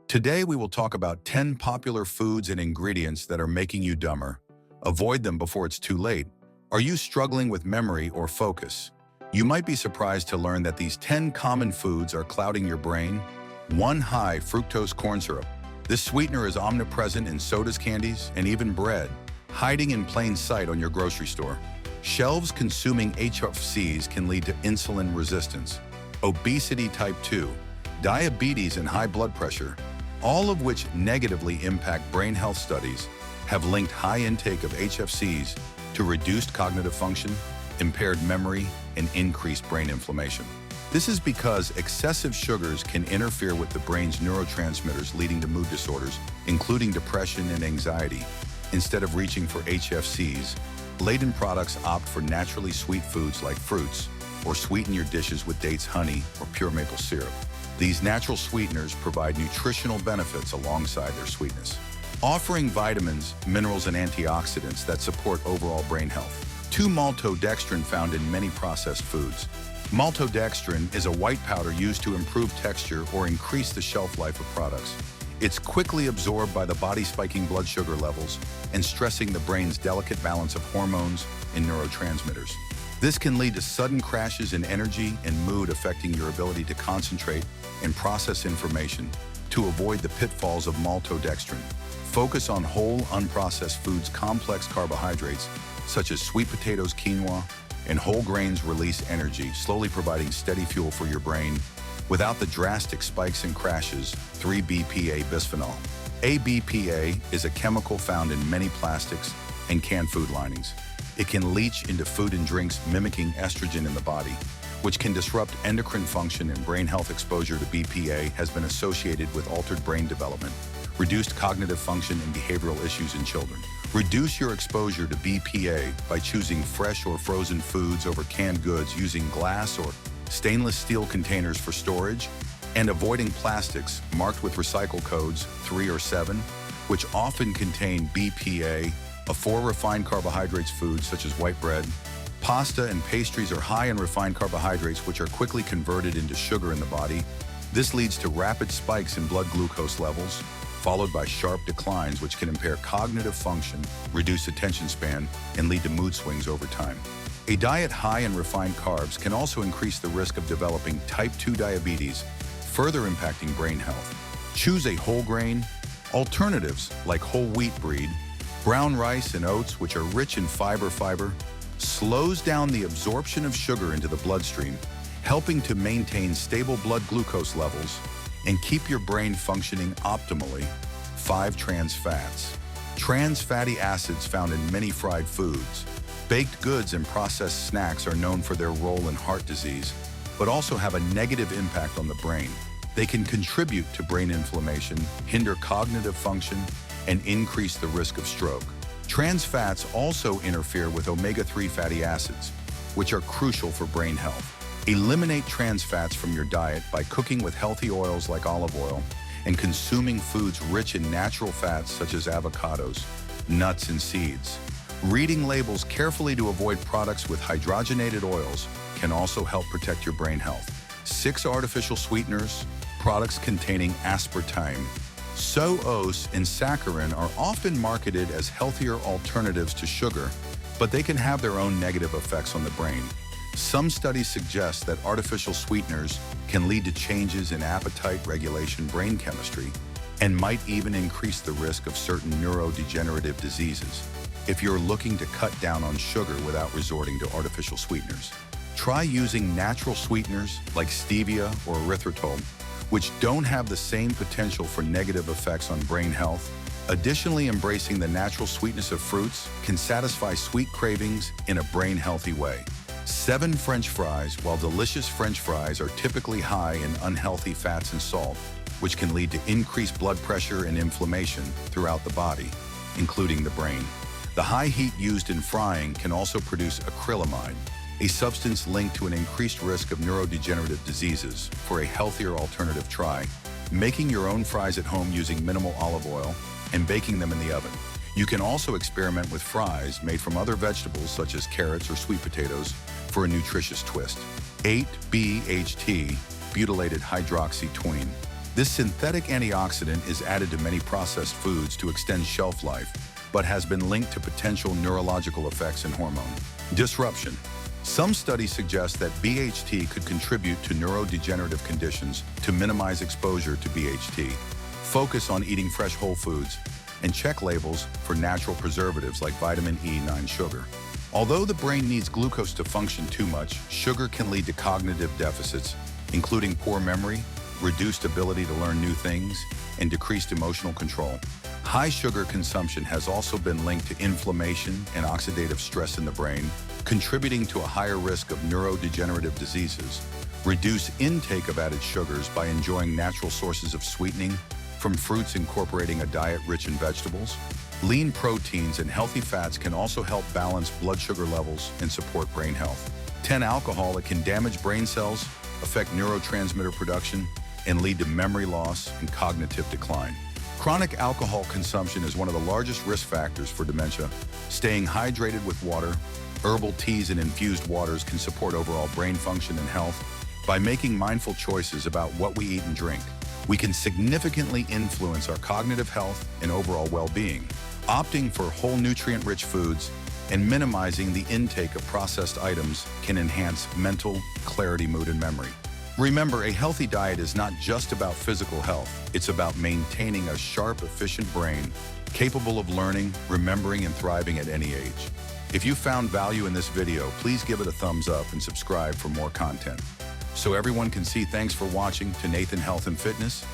Today we will talk about 10 popular foods and ingredients that are making you dumber. Avoid them before it's too late. Are you struggling with memory or focus? You might be surprised to learn that these 10 common foods are clouding your brain. 1. High fructose corn syrup. This sweetener is omnipresent in sodas, candies, and even bread, hiding in plain sight on your grocery store. Shelves consuming HFCs can lead to insulin resistance, obesity type 2, diabetes, and high blood pressure, all of which negatively impact brain health. Studies have linked high intake of HFCs to reduced cognitive function, impaired memory, and increased brain inflammation. This is because excessive sugars can interfere with the brain's neurotransmitters, leading to mood disorders, including depression and anxiety. Instead of reaching for HFCs, laden products opt for naturally sweet foods like fruits, or sweeten your dishes with dates, honey, or pure maple syrup. These natural sweeteners provide nutritional benefits alongside their sweetness, offering vitamins, minerals, and antioxidants that support overall brain health. 2. Maltodextrin, found in many processed foods. Maltodextrin is a white powder used to improve texture or increase the shelf life of products. It's quickly absorbed by the body, spiking blood sugar levels and stressing the brain's delicate balance of hormones and neurotransmitters. This can lead to sudden crashes in energy and mood, affecting your ability to concentrate and process information. To avoid the pitfalls of maltodextrin, focus on whole, unprocessed foods. Complex carbohydrates such as sweet potatoes, quinoa, and whole grains release energy, slowly providing steady fuel for your brain without the drastic spikes and crashes. 3. BPA bisphenol. ABPA is a chemical found in many plastics and canned food linings. It can leach into food and drinks, mimicking estrogen in the body, which can disrupt endocrine function and brain health. Exposure to BPA has been associated with altered brain development, reduced cognitive function, and behavioral issues in children. Reduce your exposure to BPA by choosing fresh or frozen foods over canned goods, using glass or stainless steel containers for storage, and avoiding plastics marked with recycle codes 3 or 7, which often contain BPA. 4. Refined carbohydrates. Foods such as white bread, pasta, and pastries are high in refined carbohydrates, which are quickly converted into sugar in the body. This leads to rapid spikes in blood glucose levels, followed by sharp declines, which can impair cognitive function, reduce attention span, and lead to mood swings over time. A diet high in refined carbs can also increase the risk of developing type 2 diabetes, further impacting brain health. Choose a whole grain. Alternatives like whole wheat bread, brown rice, and oats, which are rich in fiber, slows down the absorption of sugar into the bloodstream, helping to maintain stable blood glucose levels and keep your brain functioning optimally. 5. Trans fats. Trans fatty acids, found in many fried foods, baked goods, and processed snacks, are known for their role in heart disease, but also have a negative impact on the brain. They can contribute to brain inflammation, hinder cognitive function, and increase the risk of stroke. Trans fats also interfere with omega-3 fatty acids, which are crucial for brain health. Eliminate trans fats from your diet by cooking with healthy oils like olive oil and consuming foods rich in natural fats such as avocados, nuts, and seeds. Reading labels carefully to avoid products with hydrogenated oils can also help protect your brain health. 6. Artificial sweeteners. Products containing aspartame, sucrose, and saccharin are often marketed as healthier alternatives to sugar, but they can have their own negative effects on the brain. Some studies suggest that artificial sweeteners can lead to changes in appetite regulation, brain chemistry, and might even increase the risk of certain neurodegenerative diseases. If you're looking to cut down on sugar without resorting to artificial sweeteners, try using natural sweeteners like stevia or erythritol, which don't have the same potential for negative effects on brain health. Additionally, embracing the natural sweetness of fruits can satisfy sweet cravings in a brain-healthy way. 7. French fries. While delicious French fries are typically high in unhealthy fats and salt, which can lead to increased blood pressure and inflammation throughout the body, including the brain. The high heat used in frying can also produce acrylamide, a substance linked to an increased risk of neurodegenerative diseases. For a healthier alternative, try making your own fries at home using minimal olive oil and baking them in the oven. You can also experiment with fries made from other vegetables such as carrots or sweet potatoes for a nutritious twist. 8. BHT, butylated hydroxytoluene. This synthetic antioxidant is added to many processed foods to extend shelf life, but has been linked to potential neurological effects and hormone disruption. Some studies suggest that BHT could contribute to neurodegenerative conditions. To minimize exposure to BHT, focus on eating fresh whole foods and check labels for natural preservatives like vitamin E9 sugar. Although the brain needs glucose to function too much, sugar can lead to cognitive deficits, including poor memory, reduced ability to learn new things, and decreased emotional control. High sugar consumption has also been linked to inflammation and oxidative stress in the brain, contributing to a higher risk of neurodegenerative diseases. Reduce intake of added sugars by enjoying natural sources of sweetening from fruits, incorporating a diet rich in vegetables. Lean proteins and healthy fats can also help balance blood sugar levels and support brain health. 10. Alcohol. It can damage brain cells, affect neurotransmitter production, and lead to memory loss and cognitive decline. Chronic alcohol consumption is one of the largest risk factors for dementia. Staying hydrated with water, herbal teas and infused waters can support overall brain function and health. By making mindful choices about what we eat and drink, we can significantly influence our cognitive health and overall well-being. Opting for whole nutrient-rich foods and minimizing the intake of processed items can enhance mental clarity, mood, and memory. Remember, a healthy diet is not just about physical health. It's about maintaining a sharp, efficient brain, capable of learning, remembering, and thriving at any age. If you found value in this video, please give it a thumbs up and subscribe for more content. So everyone can see. Thanks for watching to Nathan Health and Fitness.